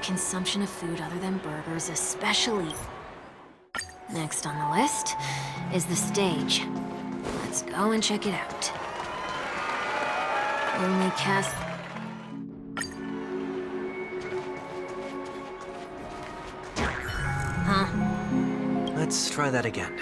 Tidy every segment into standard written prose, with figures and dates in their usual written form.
consumption of food other than burgers, especially... Next on the list is the stage. Let's go and check it out. Only cast... Huh? Let's try that again.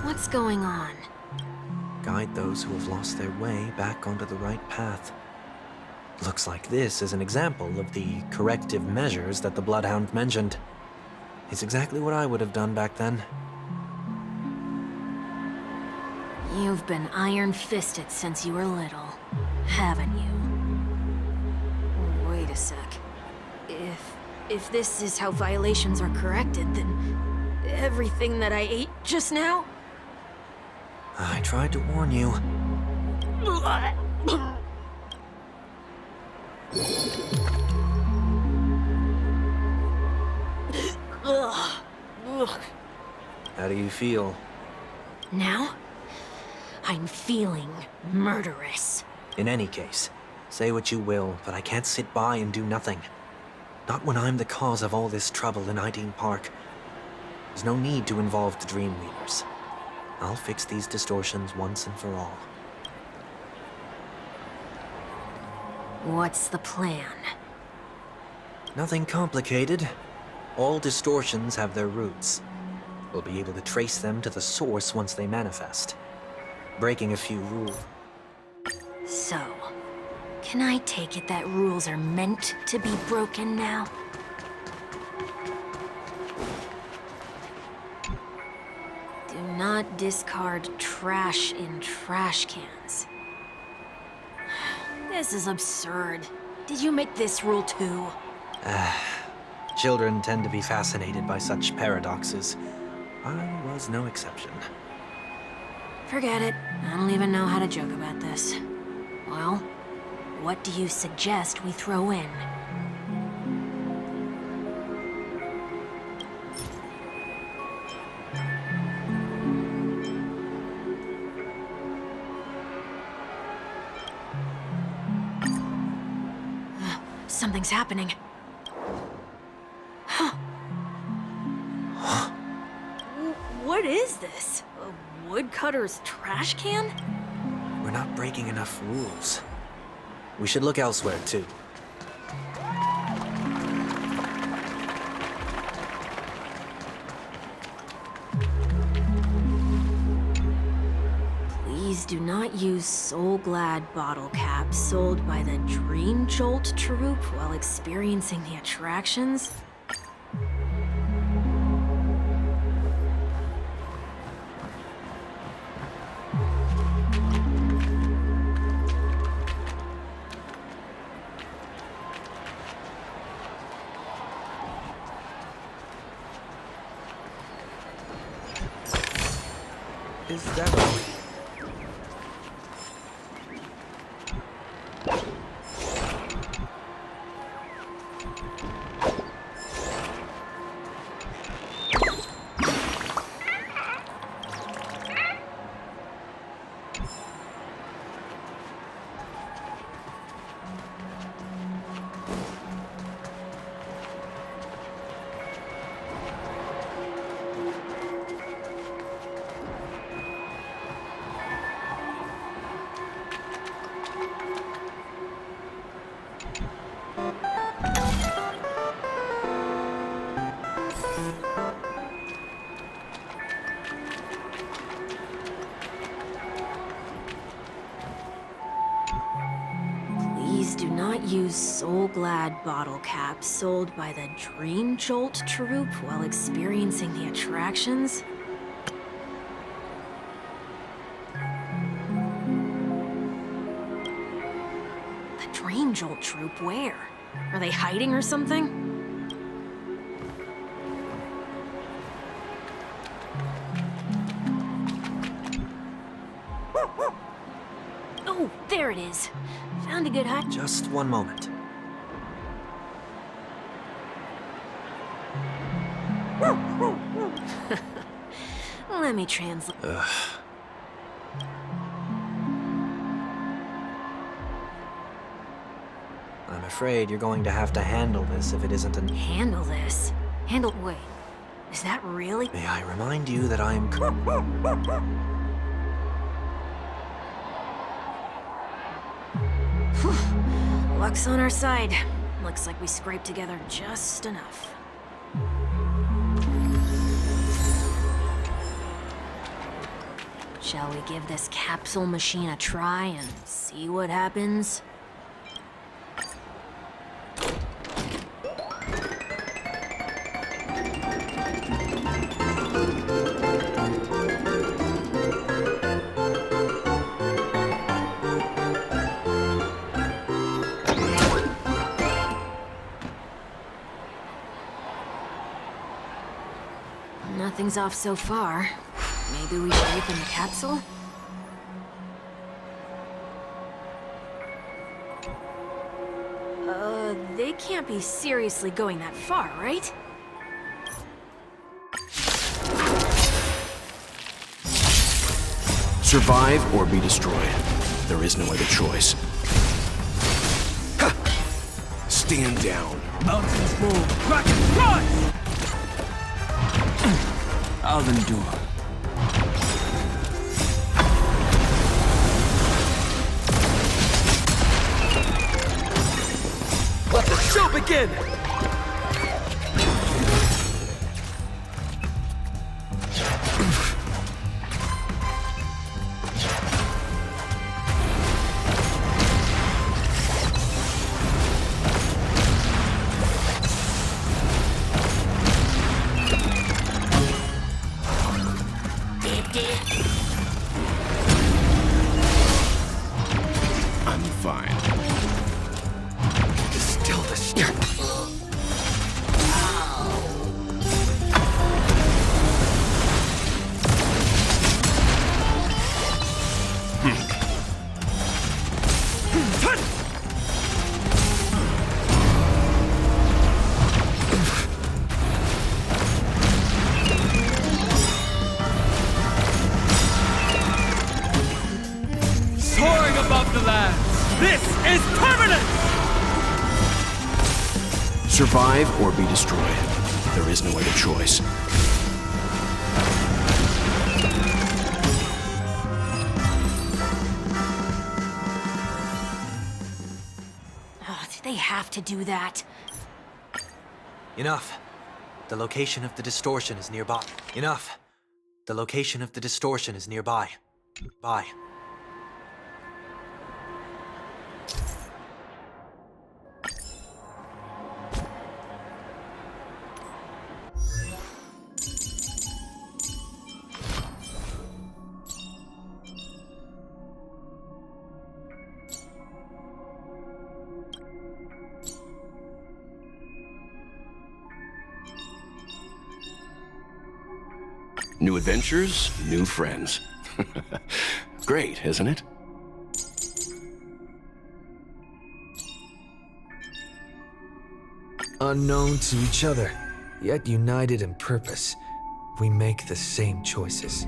What's going on? Guide those who have lost their way back onto the right path. Looks like this is an example of the corrective measures that the Bloodhound mentioned. It's exactly what I would have done back then. You've been iron-fisted since you were little, haven't you? Wait a sec. If this is how violations are corrected, then everything that I ate just now? I tried to warn you. How do you feel? Now? I'm feeling murderous. In any case, say what you will, but I can't sit by and do nothing. Not when I'm the cause of all this trouble in Ideen Park. There's no need to involve the Dream Weavers. I'll fix these distortions once and for all. What's the plan? Nothing complicated. All distortions have their roots. We'll be able to trace them to the source once they manifest. Breaking a few rules. So, can I take it that rules are meant to be broken now? Do not discard trash in trash cans. This is absurd. Did you make this rule too? Children tend to be fascinated by such paradoxes. I was no exception. Forget it. I don't even know how to joke about this. Well, what do you suggest we throw in? Something's happening. Huh. What is this? A woodcutter's trash can? We're not breaking enough rules. We should look elsewhere, too. Please do not use Soul Glad bottle caps sold by the Dream Jolt troupe while experiencing the attractions. Is that all? Please do not use Soul Glad bottle caps sold by the Dream Jolt troupe while experiencing the attractions. The Dream Jolt troupe where? Are they hiding or something? Oh, there it is. Found a good hide. Just one moment. Let me translate. I'm afraid you're going to have to handle this if it isn't an... Handle this? Wait. Is that really? May I remind you that I'm... Luck's on our side. Looks like we scraped together just enough. Shall we give this capsule machine a try and see what happens? Nothing's off so far. Maybe we should open the capsule? They can't be seriously going that far, right? Survive or be destroyed. There is no other choice. Ha! Stand down. Mountains move, Kraken rise! I'll endure. Let the show begin! I'm fine. Still the Soaring above the lands, this is permanent! Survive or be destroyed. There is no other choice. Oh, did they have to do that? Enough. The location of the distortion is nearby. Enough. The location of the distortion is nearby. Bye. New adventures, new friends. Great, isn't it? Unknown to each other, yet united in purpose, we make the same choices.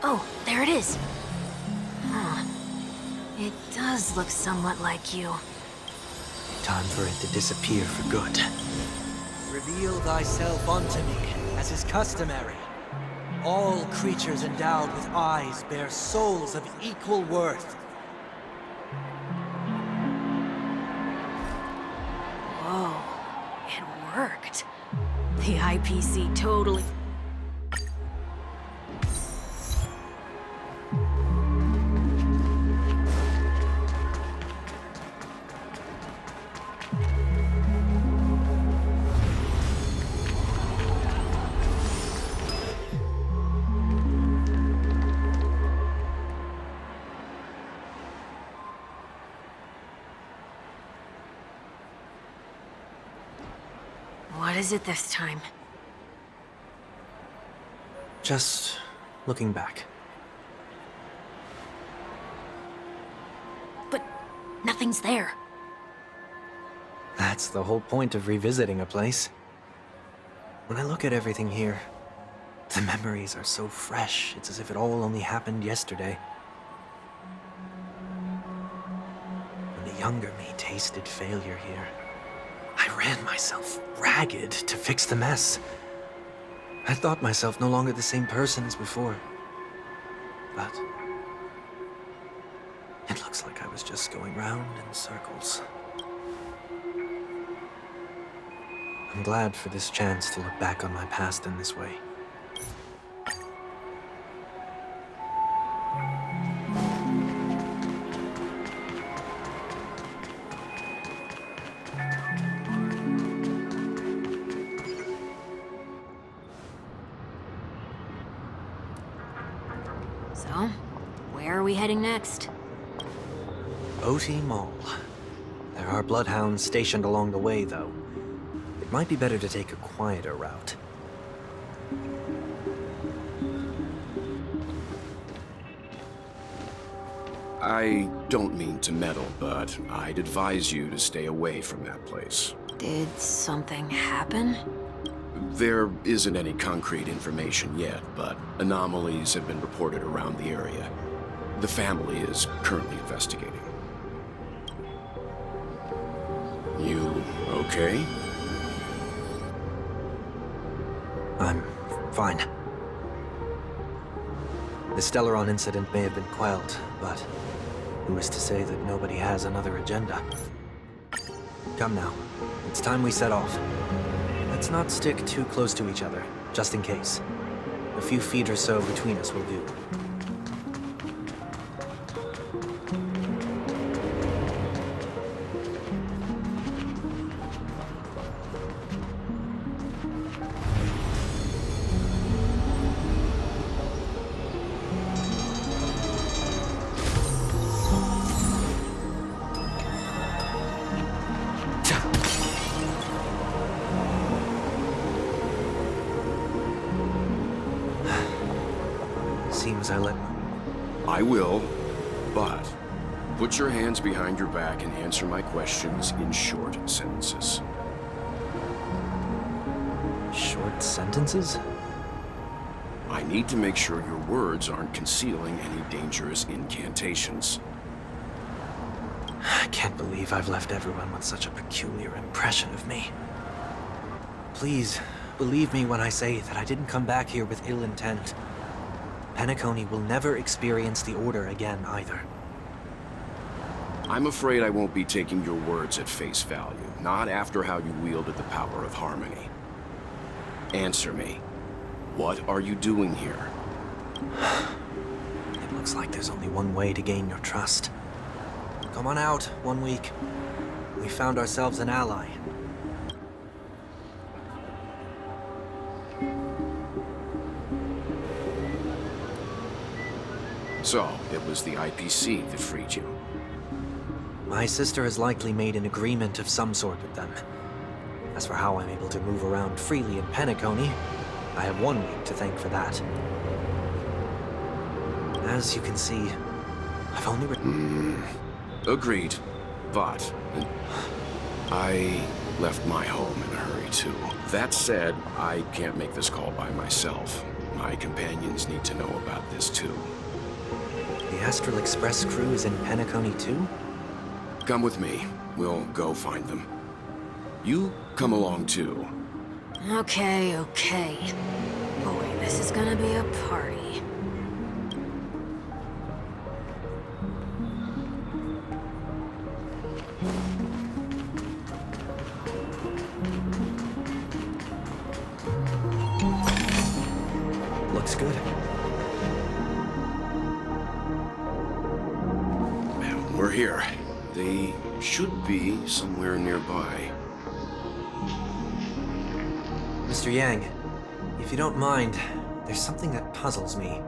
Oh, there it is. Huh. It does look somewhat like you. Time for it to disappear for good. Reveal thyself unto me, as is customary. All creatures endowed with eyes bear souls of equal worth. Whoa. It worked. The IPC totally... What is it this time? Just looking back. But nothing's there. That's the whole point of revisiting a place. When I look at everything here, the memories are so fresh, it's as if it all only happened yesterday. When the younger me tasted failure here, I ran myself ragged to fix the mess. I thought myself no longer the same person as before. But it looks like I was just going round in circles. I'm glad for this chance to look back on my past in this way. So, where are we heading next? OT Mall. There are bloodhounds stationed along the way, though. It might be better to take a quieter route. I don't mean to meddle, but I'd advise you to stay away from that place. Did something happen? There isn't any concrete information yet, but anomalies have been reported around the area. The family is currently investigating. You okay? I'm fine. The Stellaron incident may have been quelled, but who is to say that nobody has another agenda? Come now. It's time we set off. Let's not stick too close to each other, just in case. A few feet or so between us will do. Seems I let... I will, but put your hands behind your back and answer my questions in short sentences. Short sentences? I need to make sure your words aren't concealing any dangerous incantations. I can't believe I've left everyone with such a peculiar impression of me. Please, believe me when I say that I didn't come back here with ill intent. Penacony will never experience the Order again, either. I'm afraid I won't be taking your words at face value, not after how you wielded the power of harmony. Answer me. What are you doing here? It looks like there's only one way to gain your trust. Come on out, 1 week. We found ourselves an ally. So, it was the IPC that freed you. My sister has likely made an agreement of some sort with them. As for how I'm able to move around freely in Penacony, I have 1 week to thank for that. As you can see, I've only Agreed, but I left my home in a hurry too. That said, I can't make this call by myself. My companions need to know about this too. The Astral Express crew is in Penacony too? Come with me. We'll go find them. You come along too. Okay. Boy, this is gonna be a party. Looks good. We're here. They should be somewhere nearby. Mr. Yang, if you don't mind, there's something that puzzles me.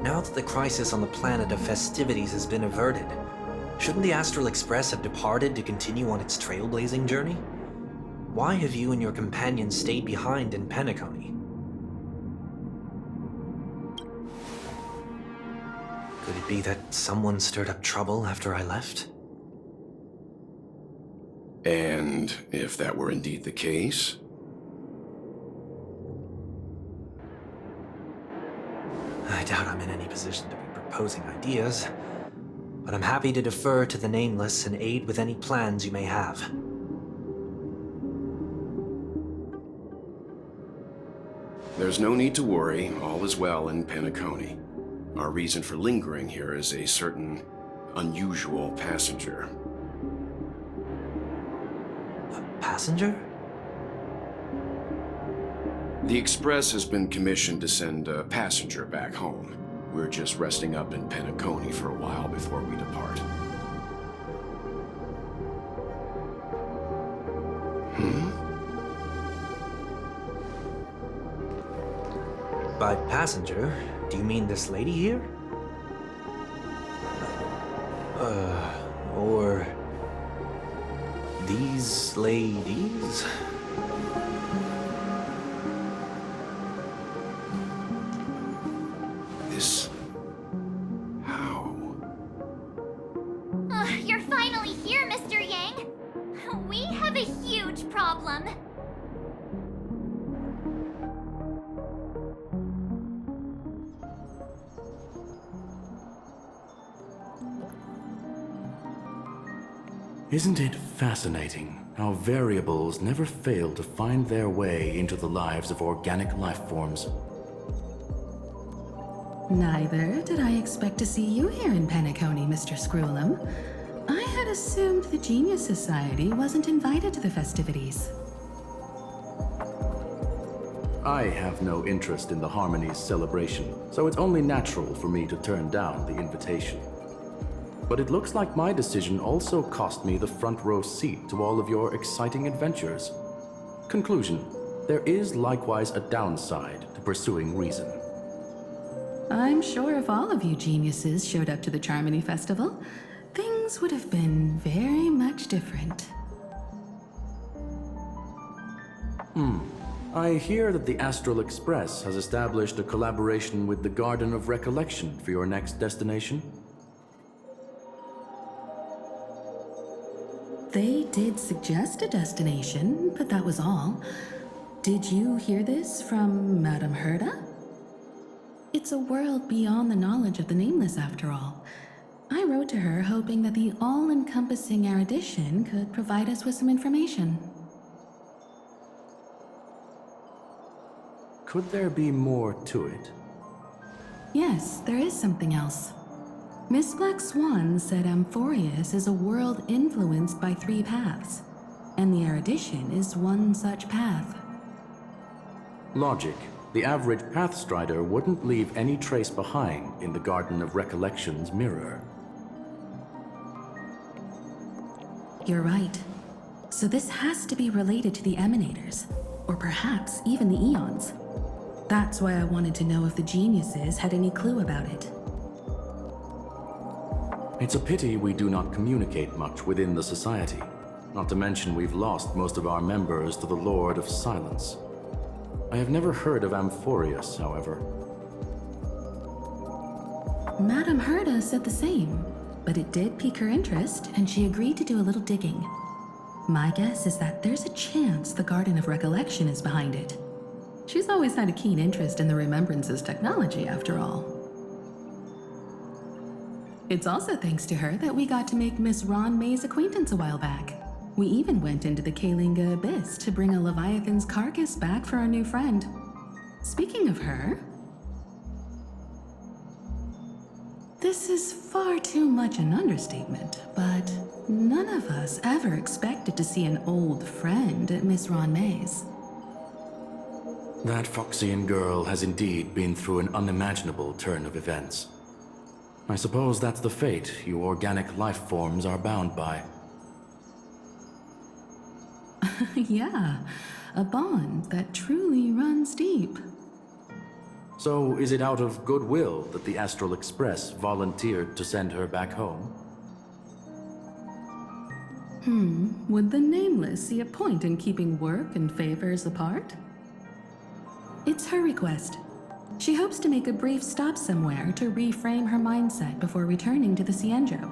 Now that the crisis on the planet of festivities has been averted, shouldn't the Astral Express have departed to continue on its trailblazing journey? Why have you and your companions stayed behind in Penacony? Could it be that someone stirred up trouble after I left? And if that were indeed the case? I doubt I'm in any position to be proposing ideas, but I'm happy to defer to the Nameless and aid with any plans you may have. There's no need to worry. All is well in Penacony. Our reason for lingering here is a certain unusual passenger. A passenger? The Express has been commissioned to send a passenger back home. We're just resting up in Penacony for a while before we depart. By passenger, do you mean this lady here? Or these ladies? This... how? You're finally here, Mr. Yang. We have a huge problem. Isn't it fascinating how variables never fail to find their way into the lives of organic life forms? Neither did I expect to see you here in Penacony, Mr. Screwlum. I had assumed the Genius Society wasn't invited to the festivities. I have no interest in the Harmony's celebration, so it's only natural for me to turn down the invitation. But it looks like my decision also cost me the front row seat to all of your exciting adventures. Conclusion: there is likewise a downside to pursuing reason. I'm sure if all of you geniuses showed up to the Charmony Festival, things would have been very much different. I hear that the Astral Express has established a collaboration with the Garden of Recollection for your next destination. They did suggest a destination, but that was all. Did you hear this from Madame Herda? It's a world beyond the knowledge of the Nameless, after all. I wrote to her hoping that the all-encompassing erudition could provide us with some information. Could there be more to it? Yes, there is something else. Miss Black Swan said Amphorius is a world influenced by 3 paths, and the erudition is one such path. Logic. The average Pathstrider wouldn't leave any trace behind in the Garden of Recollection's mirror. You're right. So this has to be related to the Emanators, or perhaps even the Eons. That's why I wanted to know if the geniuses had any clue about it. It's a pity we do not communicate much within the Society. Not to mention we've lost most of our members to the Lord of Silence. I have never heard of Amphorius, however. Madame Herda said the same, but it did pique her interest, and she agreed to do a little digging. My guess is that there's a chance the Garden of Recollection is behind it. She's always had a keen interest in the Remembrance's technology, after all. It's also thanks to her that we got to make Miss Ron May's acquaintance a while back. We even went into the Kalinga Abyss to bring a Leviathan's carcass back for our new friend. Speaking of her... This is far too much an understatement, but none of us ever expected to see an old friend at Miss Ron May's. That Foxian girl has indeed been through an unimaginable turn of events. I suppose that's the fate you organic life forms are bound by. Yeah, a bond that truly runs deep. So is it out of goodwill that the Astral Express volunteered to send her back home? Would the Nameless see a point in keeping work and favors apart? It's her request. She hopes to make a brief stop somewhere to reframe her mindset before returning to the Cienjo,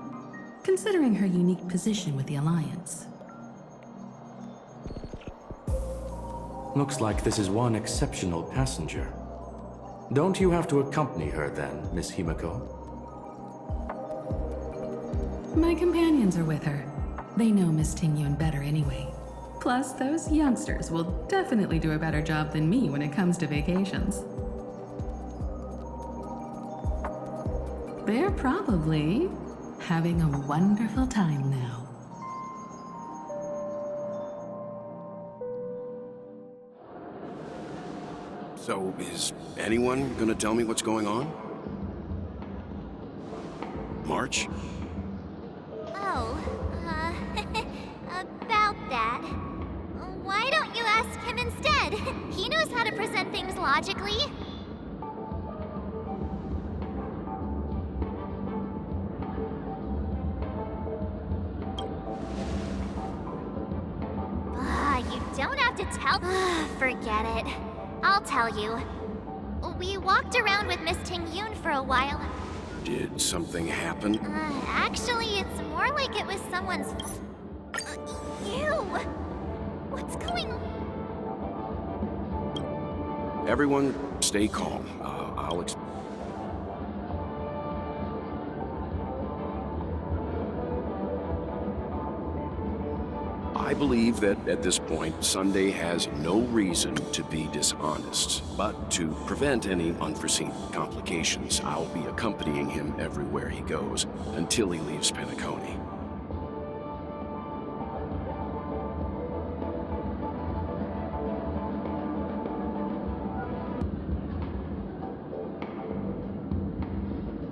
considering her unique position with the Alliance. Looks like this is one exceptional passenger. Don't you have to accompany her then, Miss Himiko? My companions are with her. They know Miss Tingyun better anyway. Plus, those youngsters will definitely do a better job than me when it comes to vacations. They're probably having a wonderful time now. So, is anyone gonna tell me what's going on? March? Oh, about that. Why don't you ask him instead? He knows how to present things logically. You don't have to tell. Forget it. I'll tell you. We walked around with Miss Tingyun for a while. Did something happen? Actually, it's more like it was someone's. You! What's going on? Everyone, stay calm. I'll explain. I believe that at this point, Sunday has no reason to be dishonest. But to prevent any unforeseen complications, I'll be accompanying him everywhere he goes until he leaves Penacony.